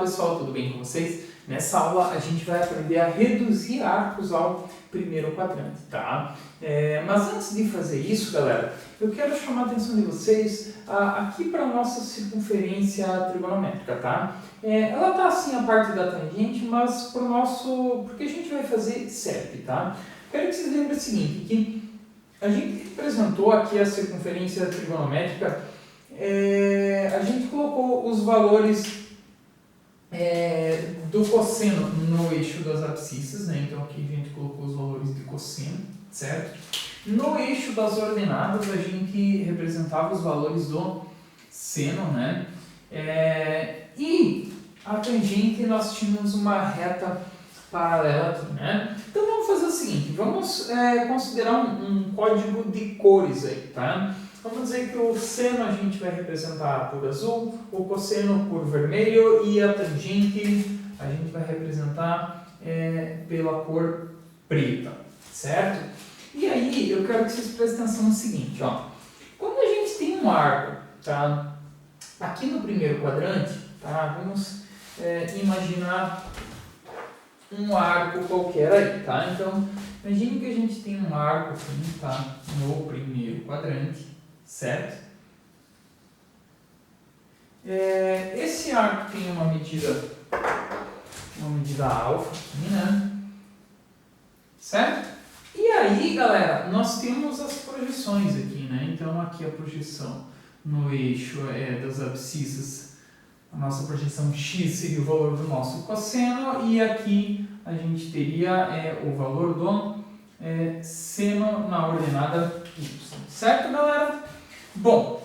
pessoal, tudo bem com vocês? Nessa aula a gente vai aprender a reduzir arcos ao primeiro quadrante, tá? Mas antes de fazer isso, galera, eu quero chamar a atenção de vocês aqui para a nossa circunferência trigonométrica, tá? Ela tá assim a parte da tangente, mas porque a gente vai fazer serve, tá? Quero que vocês lembrem o seguinte, que a gente representou aqui a circunferência trigonométrica, a gente colocou os valores do cosseno no eixo das abscissas, né? Então aqui a gente colocou os valores de cosseno, certo? No eixo das ordenadas a gente representava os valores do seno, né? E a tangente nós tínhamos uma reta paralela aqui, né? Então vamos fazer o seguinte, vamos considerar um código de cores aí, tá? Vamos dizer que o seno a gente vai representar por azul, o cosseno por vermelho e a tangente a gente vai representar pela cor preta, certo? E aí eu quero que vocês prestem atenção no seguinte, ó. Quando a gente tem um arco, tá? Aqui no primeiro quadrante, tá? Vamos imaginar um arco qualquer aí, tá? Então, imagine que a gente tem um arco aqui, tá? No primeiro quadrante, certo? Esse arco tem uma medida alfa aqui, né? Certo? E aí, galera, nós temos as projeções aqui, né? Então, aqui a projeção no eixo das abscissas, a nossa projeção x seria o valor do nosso cosseno, e aqui a gente teria o valor do seno na ordenada y, certo, galera? Bom,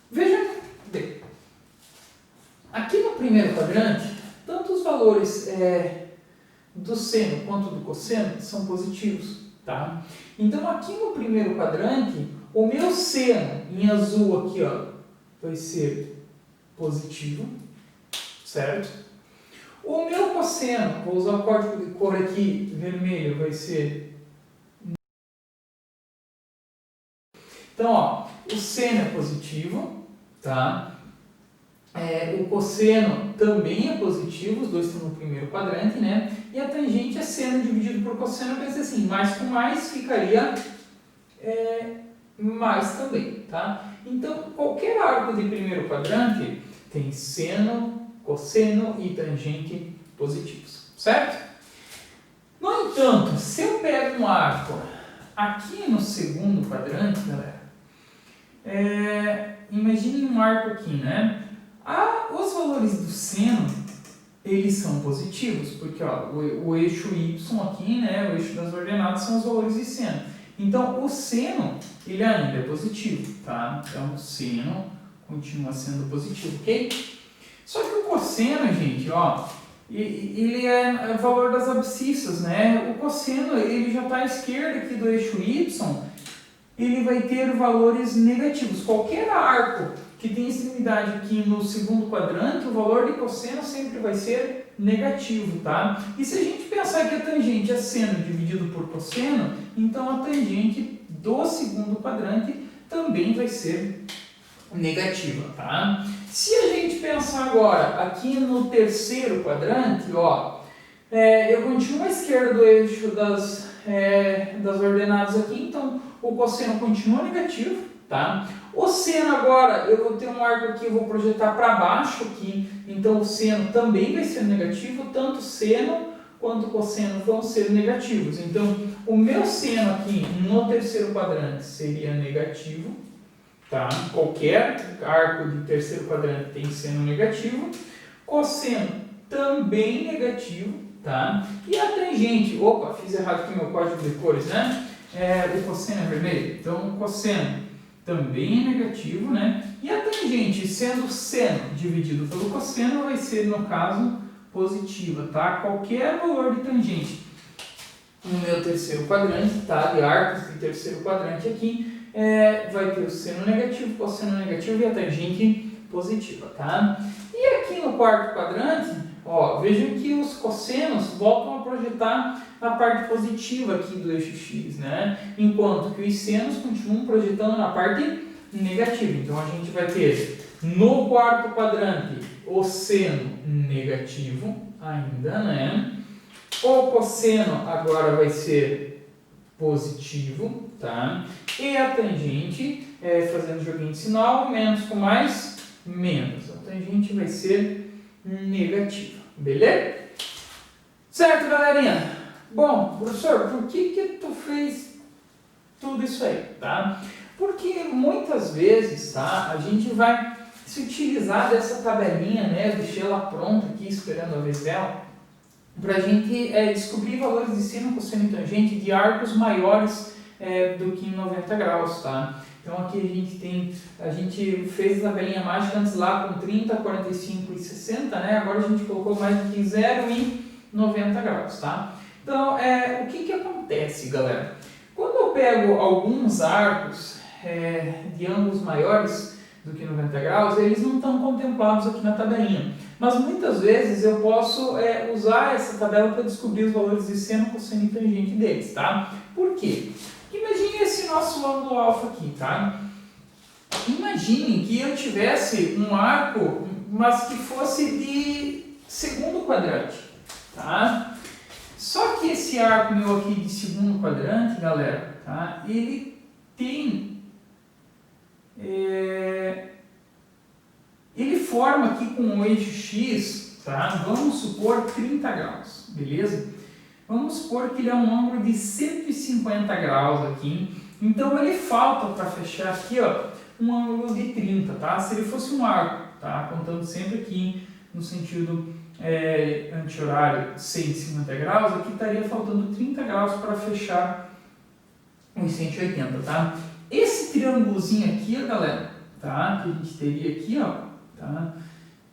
veja bem, aqui no primeiro quadrante, tanto os valores do seno quanto do cosseno são positivos, tá? Então aqui no primeiro quadrante, o meu seno em azul aqui, ó, vai ser positivo, certo? O meu cosseno, vou usar o código de cor aqui, vermelho, vai ser... Então, ó, o seno é positivo, tá? O cosseno também é positivo, os dois estão no primeiro quadrante, né? E a tangente é seno dividido por cosseno, vai ser assim, mais com mais ficaria mais também, tá? Então, qualquer arco de primeiro quadrante tem seno, cosseno e tangente positivos, certo? No entanto, se eu pego um arco aqui no segundo quadrante, galera, imagine um arco aqui, né? Os valores do seno, eles são positivos, porque ó, o eixo y aqui, né, o eixo das ordenadas são os valores de seno. Então, o seno, ele ainda é positivo, tá? Então, o seno continua sendo positivo, ok? Só que o cosseno, gente, ó, ele é o valor das abscissas, né? O cosseno, ele já está à esquerda aqui do eixo y, ele vai ter valores negativos. Qualquer arco que tem extremidade aqui no segundo quadrante, o valor de cosseno sempre vai ser negativo, tá? E se a gente pensar que a tangente é seno dividido por cosseno, então a tangente do segundo quadrante também vai ser negativa, tá? Se a gente pensar agora aqui no terceiro quadrante, ó, eu continuo à esquerda do eixo das ordenadas aqui, então o cosseno continua negativo, tá? O seno agora, eu vou ter um arco aqui, eu vou projetar para baixo aqui, então o seno também vai ser negativo, tanto o seno quanto o cosseno vão ser negativos. Então, o meu seno aqui no terceiro quadrante seria negativo, tá? Qualquer arco de terceiro quadrante tem seno negativo, cosseno também negativo, tá? E a tangente, opa, fiz errado aqui meu código de cores, né? O cosseno é vermelho, então o cosseno também é negativo, né? E a tangente, sendo seno dividido pelo cosseno, vai ser, no caso, positiva, tá? Qualquer valor de tangente no meu terceiro quadrante, tá? De arcos de terceiro quadrante aqui, vai ter o seno negativo, cosseno negativo e a tangente positiva, tá? E aqui no quarto quadrante, ó, vejam que os cossenos voltam a projetar a parte positiva aqui do eixo x, né? Enquanto que os senos continuam projetando na parte negativa. Então a gente vai ter No quarto quadrante, o seno negativo, ainda, né? O cosseno agora vai ser positivo, tá? E a tangente, fazendo joguinho de sinal, menos com mais, menos. A tangente vai ser negativa, beleza? Certo, galerinha? Bom, professor, por que tu fez tudo isso aí, tá? Porque muitas vezes, tá, a gente vai se utilizar dessa tabelinha, né? Eu deixei ela pronta aqui, esperando a vez dela, para a gente descobrir valores de seno, cosseno e tangente de arcos maiores do que em 90 graus, tá? Então aqui a gente fez a tabelinha mágica antes lá com 30, 45 e 60, né? Agora a gente colocou mais do que 0 e 90 graus, tá? Então, o que acontece, galera? Quando eu pego alguns arcos de ângulos maiores do que 90 graus, eles não estão contemplados aqui na tabelinha. Mas muitas vezes eu posso usar essa tabela para descobrir os valores de seno, cosseno e tangente deles, tá? Por quê? Imagine esse nosso ângulo alfa aqui, tá? Imagine que eu tivesse um arco, mas que fosse de segundo quadrante, tá? Só que esse arco meu aqui de segundo quadrante, galera, tá? Ele tem... ele forma aqui com o eixo X, tá? Vamos supor 30 graus, beleza? Vamos supor que ele é um ângulo de 150 graus aqui. Então ele falta para fechar aqui, ó, um ângulo de 30, tá? Se ele fosse um arco, tá? Contando sempre aqui no sentido anti-horário 150 graus, aqui estaria faltando 30 graus para fechar os 180, tá? Esse triângulozinho aqui, ó, galera, tá? Que a gente teria aqui, ó, tá?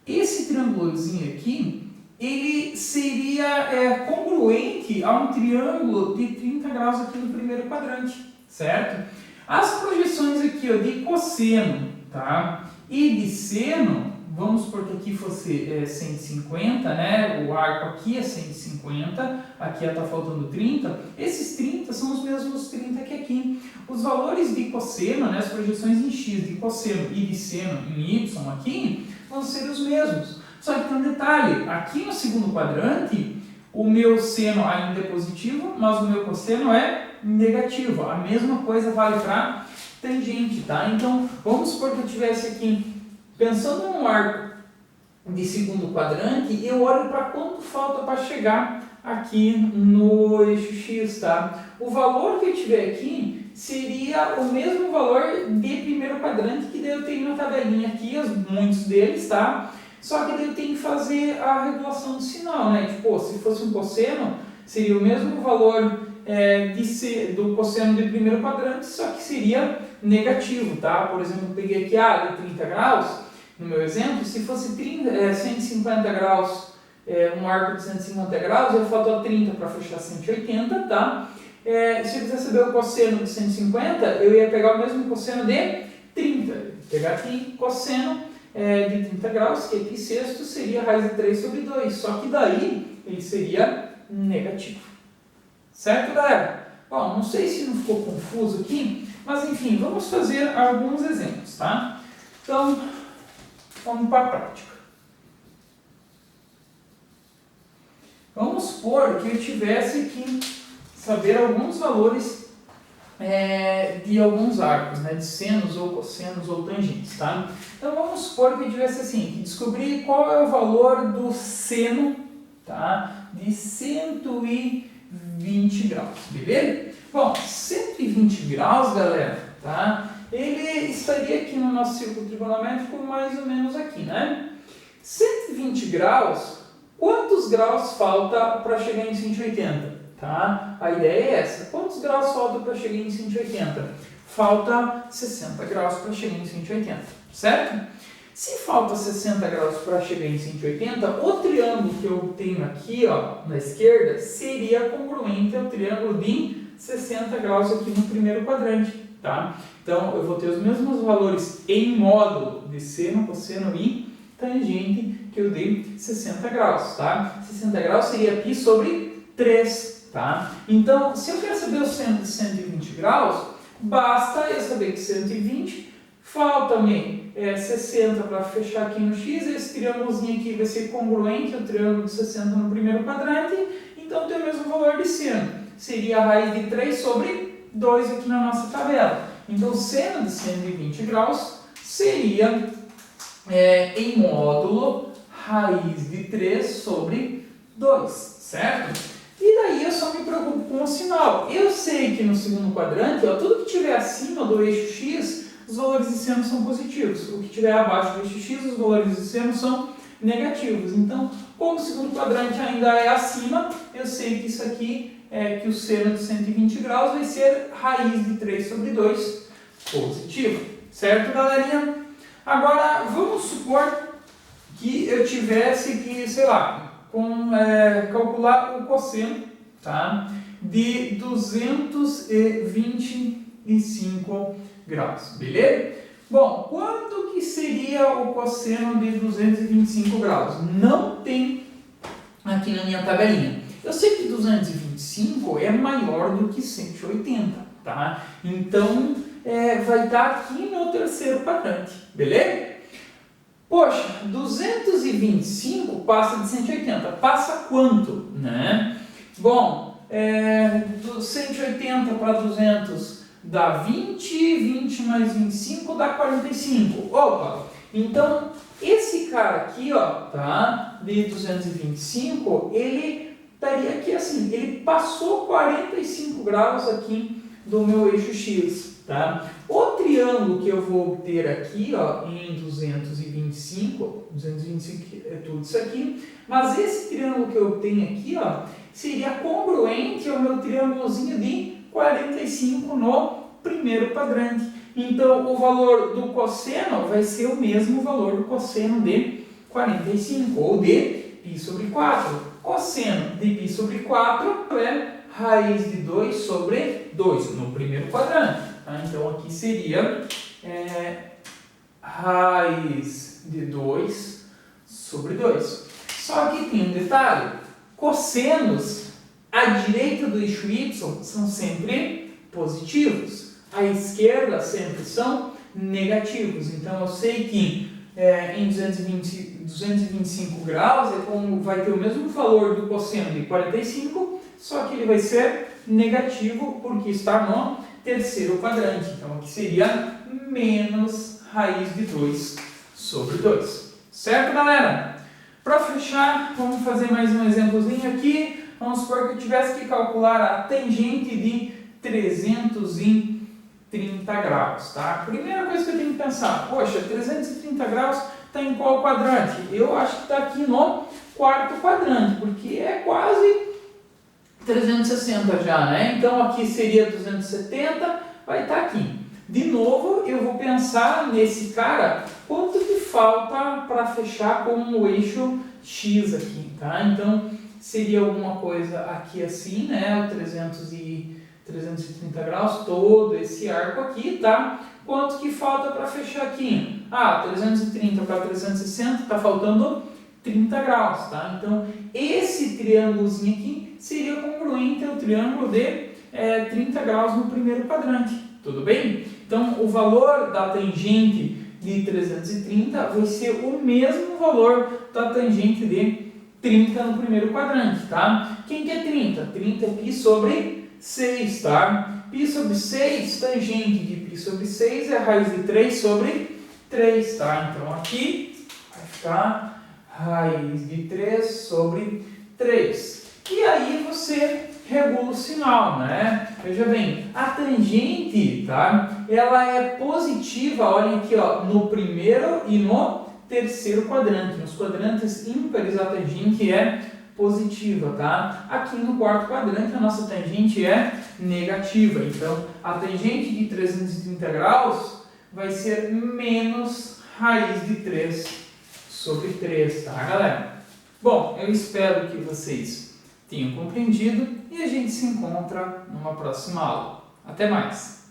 Esse triângulozinho aqui, ele seria congruente a um triângulo de 30 graus aqui no primeiro quadrante, certo? As projeções aqui, ó, de cosseno, tá? E de seno, vamos supor que aqui fosse 150, né? O arco aqui é 150, aqui está faltando 30. Esses 30 são os mesmos 30 que aqui. Os valores de cosseno, né? As projeções em x de cosseno e de seno em y aqui, vão ser os mesmos. Só que tem um detalhe, aqui no segundo quadrante, o meu seno ainda é positivo, mas o meu cosseno é negativo. A mesma coisa vale para tangente, tá? Então, vamos supor que eu tivesse aqui, pensando num arco de segundo quadrante, eu olho para quanto falta para chegar aqui no eixo X, tá? O valor que eu tiver aqui seria o mesmo valor de primeiro quadrante que daí eu tenho na tabelinha aqui, muitos deles, tá? Só que daí eu tenho que fazer a regulação do sinal, né? Tipo, se fosse um cosseno, seria o mesmo valor do cosseno de primeiro quadrante, só que seria negativo, tá? Por exemplo, eu peguei aqui de 30 graus, no meu exemplo, se fosse 150 graus, um arco de 150 graus, eu faltou 30 para fechar 180, tá? Se eu quiser saber o cosseno de 150, eu ia pegar o mesmo cosseno de 30. Pegar aqui cosseno de 30 graus, que aqui sexto seria raiz de 3 sobre 2, só que daí ele seria negativo. Certo, galera? Bom, não sei se não ficou confuso aqui, mas enfim, vamos fazer alguns exemplos, tá? Então, vamos para a prática. Vamos supor que eu tivesse que saber alguns valores de alguns arcos, né, de senos ou cossenos ou tangentes, tá? Então vamos supor que eu tivesse assim, que descobrir qual é o valor do seno, tá, de 120 graus, beleza? Bom, 120 graus, galera, tá? Ele estaria aqui no nosso círculo trigonométrico mais ou menos aqui, né? 120 graus, quantos graus falta para chegar em 180? Tá? A ideia é essa. Quantos graus falta para chegar em 180? Falta 60 graus para chegar em 180, certo? Se falta 60 graus para chegar em 180, o triângulo que eu tenho aqui, ó, na esquerda seria congruente ao triângulo de 60 graus aqui no primeiro quadrante, tá? Então eu vou ter os mesmos valores em módulo de seno, cosseno e tangente que eu dei 60 graus, tá? 60 graus seria π sobre 3. Tá? Então, se eu quero saber o seno de 120 graus, basta eu saber que 120 falta-me 60 para fechar aqui no x, esse triângulozinho aqui vai ser congruente ao triângulo de 60 no primeiro quadrante, então tem o mesmo valor de seno. Seria a raiz de 3 sobre 2 aqui na nossa tabela. Então, seno de 120 graus seria, em módulo, raiz de 3 sobre 2, certo? E daí eu só me preocupo com o sinal. Eu sei que no segundo quadrante, ó, tudo que estiver acima do eixo x, os valores de seno são positivos. O que estiver abaixo do eixo x, os valores de seno são negativos. Então, como o segundo quadrante ainda é acima, eu sei que isso aqui que o seno de 120 graus vai ser raiz de 3 sobre 2 positivo. Certo, galerinha? Agora, vamos supor que eu tivesse que, sei lá, calcular o cosseno, tá, de 225 graus, beleza? Bom, quanto que seria o cosseno de 225 graus? Não tem aqui na minha tabelinha. Eu sei que 225 é maior do que 180, tá? Então, vai estar aqui no terceiro quadrante, beleza? Poxa, 225 passa de 180. Passa quanto, né? Bom, do 180 para 200 dá 20, 20 mais 25 dá 45. Opa! Então, esse cara aqui, ó, tá? De 225, ele estaria aqui assim, ele passou 45 graus aqui do meu eixo X, tá? O triângulo que eu vou obter aqui, ó, em 225 é tudo isso aqui, mas esse triângulo que eu obtenho aqui, ó, seria congruente ao meu triângulozinho de 45 no primeiro quadrante. Então, o valor do cosseno vai ser o mesmo valor do cosseno de 45, ou de π sobre 4. Cosseno de π sobre 4 é raiz de 2 sobre 2 no primeiro quadrante. Tá? Então, aqui seria raiz de 2 sobre 2. Só que tem um detalhe. Cossenos à direita do eixo y são sempre positivos. À esquerda sempre são negativos. Então, eu sei que em 225 graus vai ter o mesmo valor do cosseno de 45, só que ele vai ser negativo porque está no terceiro quadrante. Então, aqui seria menos raiz de 2 sobre 2. Certo, galera? Para fechar, vamos fazer mais um exemplozinho aqui. Vamos supor que eu tivesse que calcular a tangente de 330 graus, tá? Primeira coisa que eu tenho que pensar, poxa, 330 graus está em qual quadrante? Eu acho que está aqui no quarto quadrante, porque é quase 360 já, né? Então aqui seria 270, vai estar aqui. De novo, eu vou pensar nesse cara, quanto que falta para fechar com o eixo X aqui, tá? Então, seria alguma coisa aqui assim, né? O 330 graus, todo esse arco aqui, tá? Quanto que falta para fechar aqui? 330 para 360, está faltando 30 graus, tá? Então, esse triângulozinho aqui seria congruente ao triângulo de 30 graus no primeiro quadrante, tudo bem? Então, o valor da tangente de 330 vai ser o mesmo valor da tangente de 30 no primeiro quadrante, tá? Quem que é 30? 30 é π sobre 6, tá? π sobre 6, tangente de π sobre 6 é raiz de 3 sobre 3, tá? Então, aqui vai ficar raiz de 3 sobre 3. E aí você regula o sinal, né? Veja bem, a tangente, tá? Ela é positiva, olhem aqui, ó, no primeiro e no terceiro quadrante. Nos quadrantes ímpares a tangente é positiva, tá? Aqui no quarto quadrante a nossa tangente é negativa. Então, a tangente de 330 graus vai ser menos raiz de 3 sobre 3, tá, galera? Bom, eu espero que vocês tenham compreendido e a gente se encontra numa próxima aula. Até mais!